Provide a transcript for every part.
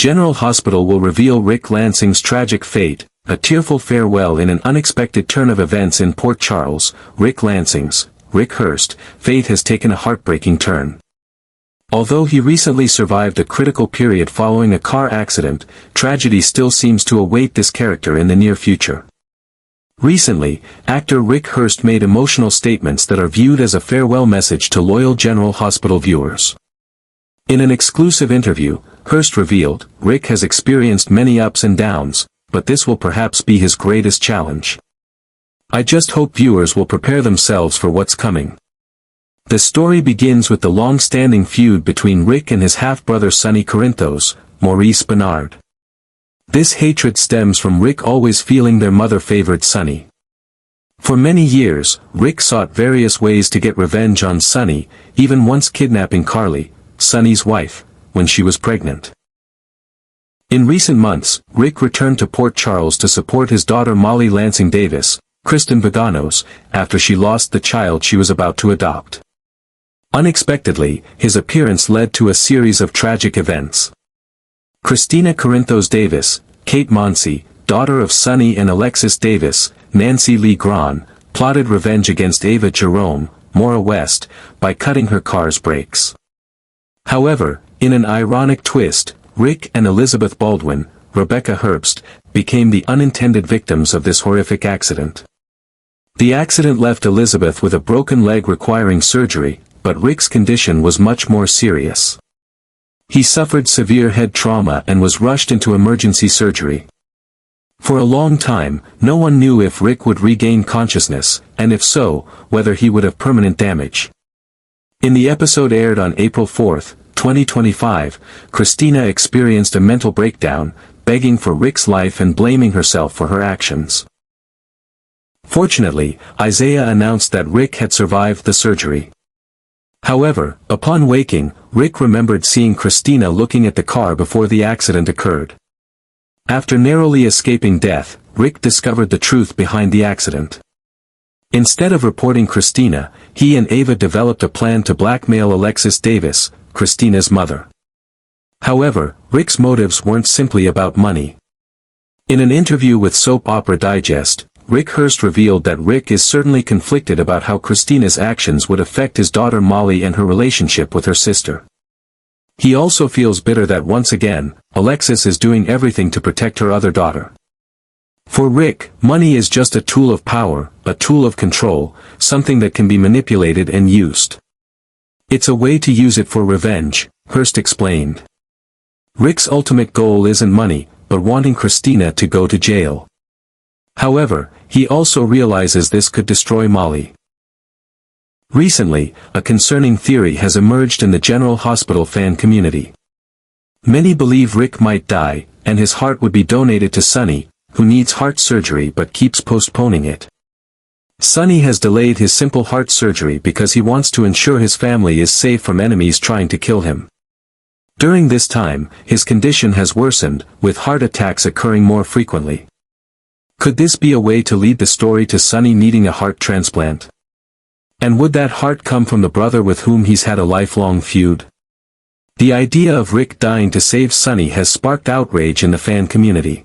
General Hospital will reveal Rick Lansing's tragic fate, a tearful farewell in an unexpected turn of events in Port Charles. Rick Lansing's, Rick Hearst, fate has taken a heartbreaking turn. Although he recently survived a critical period following a car accident, tragedy still seems to await this character in the near future. Recently, actor Rick Hearst made emotional statements that are viewed as a farewell message to loyal General Hospital viewers. In an exclusive interview, Hearst revealed, Rick has experienced many ups and downs, but this will perhaps be his greatest challenge. I just hope viewers will prepare themselves for what's coming. The story begins with the long-standing feud between Rick and his half-brother Sonny Corinthos, Maurice Bernard. This hatred stems from Rick always feeling their mother favored Sonny. For many years, Rick sought various ways to get revenge on Sonny, even once kidnapping Carly, Sonny's wife, when she was pregnant. In recent months, Rick returned to Port Charles to support his daughter Molly Lansing Davis, Kristen Vaganos, after she lost the child she was about to adopt. Unexpectedly, his appearance led to a series of tragic events. Christina Corinthos Davis, Kate Monsey, daughter of Sonny and Alexis Davis, Nancy Lee Grahn, plotted revenge against Ava Jerome, Maura West, by cutting her car's brakes. However, in an ironic twist, Rick and Elizabeth Baldwin, Rebecca Herbst, became the unintended victims of this horrific accident. The accident left Elizabeth with a broken leg requiring surgery, but Rick's condition was much more serious. He suffered severe head trauma and was rushed into emergency surgery. For a long time, no one knew if Rick would regain consciousness, and if so, whether he would have permanent damage. In the episode aired on April 4, 2025, Christina experienced a mental breakdown, begging for Rick's life and blaming herself for her actions. Fortunately, Isaiah announced that Rick had survived the surgery. However, upon waking, Rick remembered seeing Christina looking at the car before the accident occurred. After narrowly escaping death, Rick discovered the truth behind the accident. Instead of reporting Christina, he and Ava developed a plan to blackmail Alexis Davis, Christina's mother. However, Rick's motives weren't simply about money. In an interview with Soap Opera Digest, Rick Hearst revealed that Rick is certainly conflicted about how Christina's actions would affect his daughter Molly and her relationship with her sister. He also feels bitter that once again, Alexis is doing everything to protect her other daughter. For Rick, money is just a tool of power, a tool of control, something that can be manipulated and used. It's a way to use it for revenge, Hearst explained. Rick's ultimate goal isn't money, but wanting Christina to go to jail. However, he also realizes this could destroy Molly. Recently, a concerning theory has emerged in the General Hospital fan community. Many believe Rick might die, and his heart would be donated to Sonny, who needs heart surgery but keeps postponing it. Sonny has delayed his simple heart surgery because he wants to ensure his family is safe from enemies trying to kill him. During this time, his condition has worsened, with heart attacks occurring more frequently. Could this be a way to lead the story to Sonny needing a heart transplant? And would that heart come from the brother with whom he's had a lifelong feud? The idea of Rick dying to save Sonny has sparked outrage in the fan community.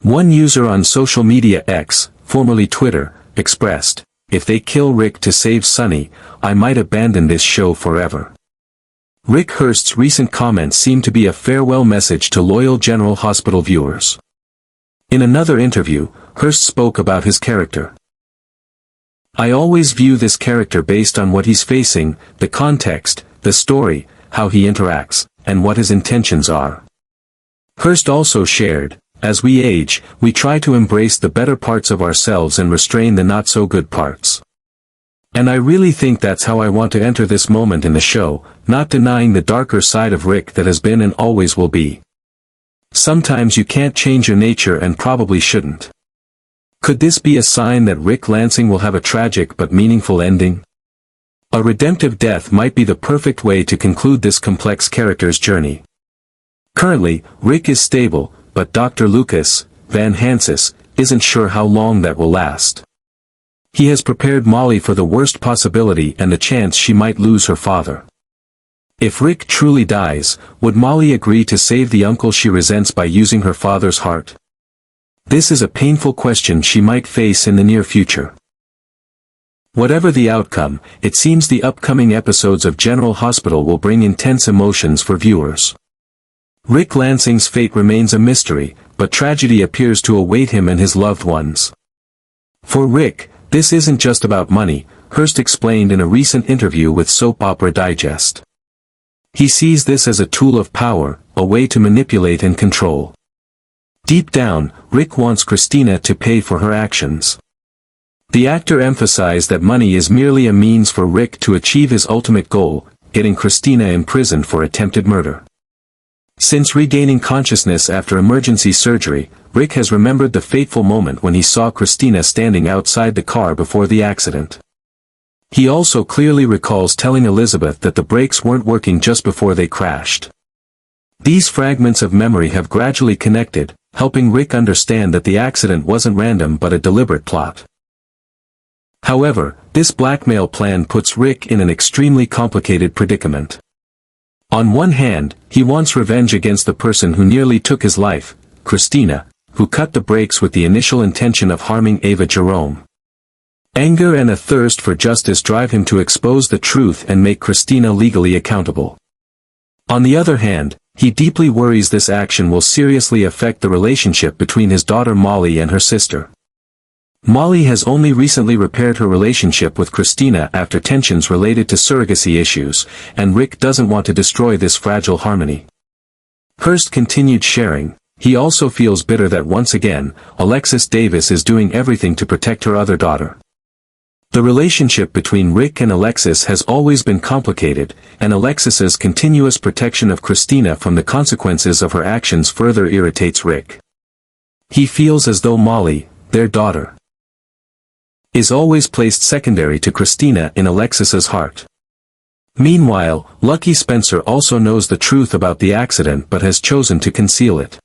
One user on social media X, formerly Twitter, expressed, "If they kill Rick to save Sonny, I might abandon this show forever." Rick Hearst's recent comments seem to be a farewell message to loyal General Hospital viewers. In another interview, Hearst spoke about his character. "I always view this character based on what he's facing, the context, the story, how he interacts, and what his intentions are." Hearst also shared, "As we age, we try to embrace the better parts of ourselves and restrain the not-so-good parts. And I really think that's how I want to enter this moment in the show, not denying the darker side of Rick that has been and always will be. Sometimes you can't change your nature and probably shouldn't." Could this be a sign that Rick Lansing will have a tragic but meaningful ending? A redemptive death might be the perfect way to conclude this complex character's journey. Currently, Rick is stable, but Dr. Lucas Van Hansis isn't sure how long that will last. He has prepared Molly for the worst possibility and the chance she might lose her father. If Rick truly dies, would Molly agree to save the uncle she resents by using her father's heart? This is a painful question she might face in the near future. Whatever the outcome, it seems the upcoming episodes of General Hospital will bring intense emotions for viewers. Rick Lansing's fate remains a mystery, but tragedy appears to await him and his loved ones. For Rick, this isn't just about money, Hearst explained in a recent interview with Soap Opera Digest. He sees this as a tool of power, a way to manipulate and control. Deep down, Rick wants Christina to pay for her actions. The actor emphasized that money is merely a means for Rick to achieve his ultimate goal, getting Christina imprisoned for attempted murder. Since regaining consciousness after emergency surgery, Rick has remembered the fateful moment when he saw Christina standing outside the car before the accident. He also clearly recalls telling Elizabeth that the brakes weren't working just before they crashed. These fragments of memory have gradually connected, helping Rick understand that the accident wasn't random but a deliberate plot. However, this blackmail plan puts Rick in an extremely complicated predicament. On one hand, he wants revenge against the person who nearly took his life, Christina, who cut the brakes with the initial intention of harming Ava Jerome. Anger and a thirst for justice drive him to expose the truth and make Christina legally accountable. On the other hand, he deeply worries this action will seriously affect the relationship between his daughter Molly and her sister. Molly has only recently repaired her relationship with Christina after tensions related to surrogacy issues, and Rick doesn't want to destroy this fragile harmony. Hearst continued sharing, he also feels bitter that once again, Alexis Davis is doing everything to protect her other daughter. The relationship between Rick and Alexis has always been complicated, and Alexis's continuous protection of Christina from the consequences of her actions further irritates Rick. He feels as though Molly, their daughter, is always placed secondary to Christina in Alexis's heart. Meanwhile, Lucky Spencer also knows the truth about the accident but has chosen to conceal it.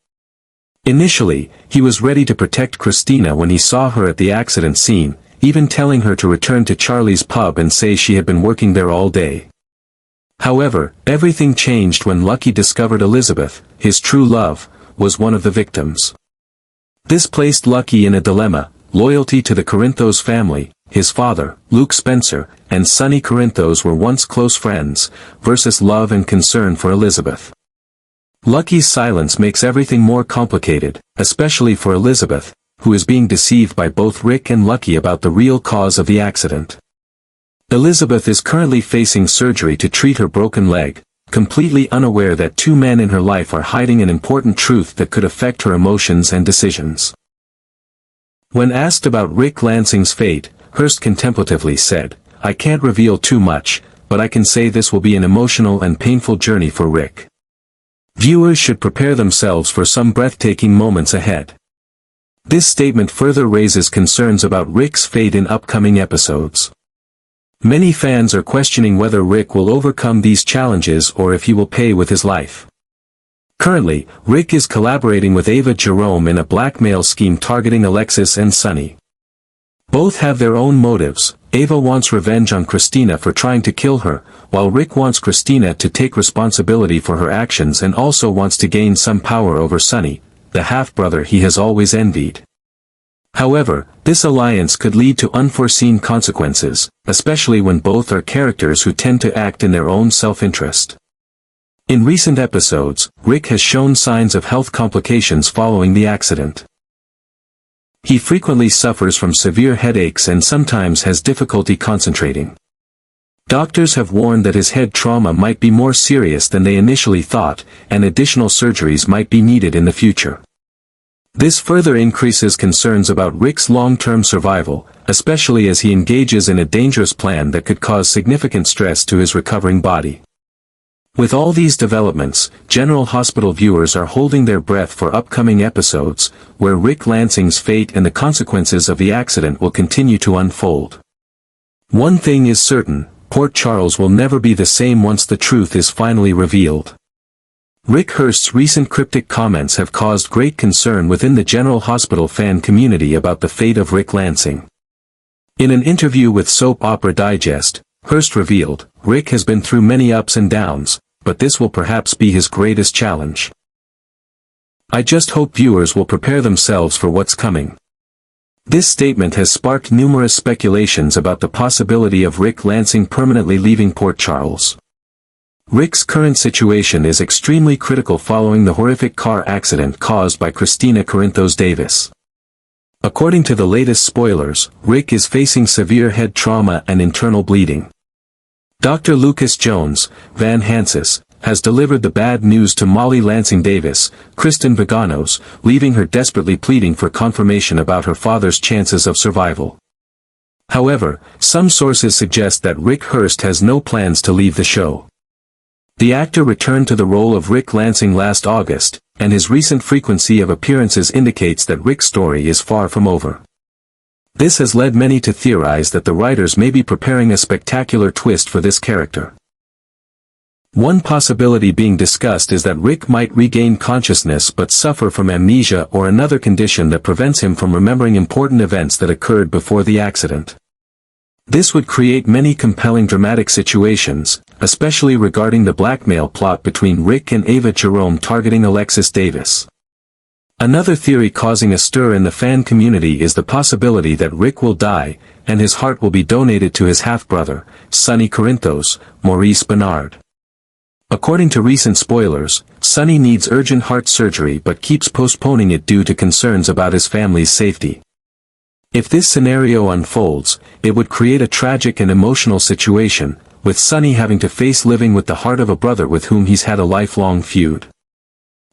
Initially, he was ready to protect Christina when he saw her at the accident scene, even telling her to return to Charlie's pub and say she had been working there all day. However, everything changed when Lucky discovered Elizabeth, his true love, was one of the victims. This placed Lucky in a dilemma: loyalty to the Corinthos family, his father, Luke Spencer, and Sonny Corinthos were once close friends, versus love and concern for Elizabeth. Lucky's silence makes everything more complicated, especially for Elizabeth, who is being deceived by both Rick and Lucky about the real cause of the accident. Elizabeth is currently facing surgery to treat her broken leg, completely unaware that two men in her life are hiding an important truth that could affect her emotions and decisions. When asked about Rick Lansing's fate, Hearst contemplatively said, "I can't reveal too much, but I can say this will be an emotional and painful journey for Rick. Viewers should prepare themselves for some breathtaking moments ahead." This statement further raises concerns about Rick's fate in upcoming episodes. Many fans are questioning whether Rick will overcome these challenges or if he will pay with his life. Currently, Rick is collaborating with Ava Jerome in a blackmail scheme targeting Alexis and Sonny. Both have their own motives. Ava wants revenge on Christina for trying to kill her, while Rick wants Christina to take responsibility for her actions and also wants to gain some power over Sonny, the half-brother he has always envied. However, this alliance could lead to unforeseen consequences, especially when both are characters who tend to act in their own self-interest. In recent episodes, Rick has shown signs of health complications following the accident. He frequently suffers from severe headaches and sometimes has difficulty concentrating. Doctors have warned that his head trauma might be more serious than they initially thought, and additional surgeries might be needed in the future. This further increases concerns about Rick's long-term survival, especially as he engages in a dangerous plan that could cause significant stress to his recovering body. With all these developments, General Hospital viewers are holding their breath for upcoming episodes, where Rick Lansing's fate and the consequences of the accident will continue to unfold. One thing is certain: Port Charles will never be the same once the truth is finally revealed. Rick Hearst's recent cryptic comments have caused great concern within the General Hospital fan community about the fate of Rick Lansing. In an interview with Soap Opera Digest, Hearst revealed, "Rick has been through many ups and downs, but this will perhaps be his greatest challenge. I just hope viewers will prepare themselves for what's coming. This statement has sparked numerous speculations about the possibility of Rick Lansing permanently leaving Port Charles. Rick's current situation is extremely critical following the horrific car accident caused by Christina Corinthos Davis. According to the latest spoilers, Rick is facing severe head trauma and internal bleeding. Dr. Lucas Jones, Van Hansis, has delivered the bad news to Molly Lansing Davis, Kristen Vaganos, leaving her desperately pleading for confirmation about her father's chances of survival. However, some sources suggest that Rick Hearst has no plans to leave the show. The actor returned to the role of Rick Lansing last August, and his recent frequency of appearances indicates that Rick's story is far from over. This has led many to theorize that the writers may be preparing a spectacular twist for this character. One possibility being discussed is that Rick might regain consciousness but suffer from amnesia or another condition that prevents him from remembering important events that occurred before the accident. This would create many compelling dramatic situations, especially regarding the blackmail plot between Rick and Ava Jerome targeting Alexis Davis. Another theory causing a stir in the fan community is the possibility that Rick will die, and his heart will be donated to his half-brother, Sonny Corinthos, Maurice Bernard. According to recent spoilers, Sonny needs urgent heart surgery but keeps postponing it due to concerns about his family's safety. If this scenario unfolds, it would create a tragic and emotional situation, with Sonny having to face living with the heart of a brother with whom he's had a lifelong feud.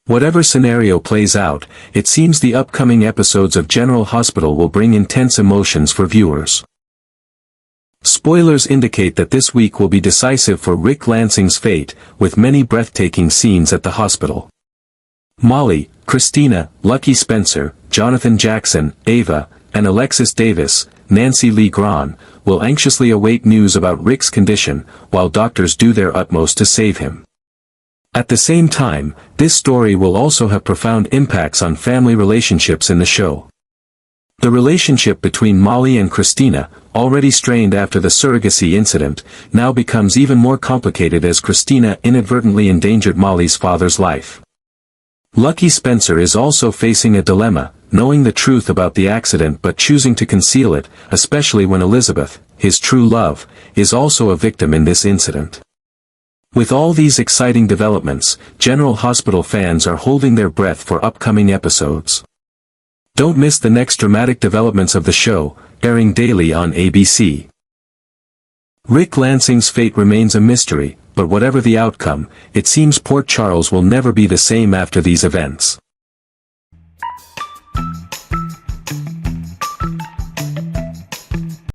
Whatever scenario plays out, it seems the upcoming episodes of General Hospital will bring intense emotions for viewers. Spoilers indicate that this week will be decisive for Rick Lansing's fate, with many breathtaking scenes at the hospital. Molly, Christina, Lucky Spencer, Jonathan Jackson, Ava, and Alexis Davis, Nancy Lee Grahn, will anxiously await news about Rick's condition, while doctors do their utmost to save him. At the same time, this story will also have profound impacts on family relationships in the show. The relationship between Molly and Christina, already strained after the surrogacy incident, now becomes even more complicated as Christina inadvertently endangered Molly's father's life. Lucky Spencer is also facing a dilemma, knowing the truth about the accident but choosing to conceal it, especially when Elizabeth, his true love, is also a victim in this incident. With all these exciting developments, General Hospital fans are holding their breath for upcoming episodes. Don't miss the next dramatic developments of the show, airing daily on ABC. Rick Lansing's fate remains a mystery, but whatever the outcome, it seems Port Charles will never be the same after these events.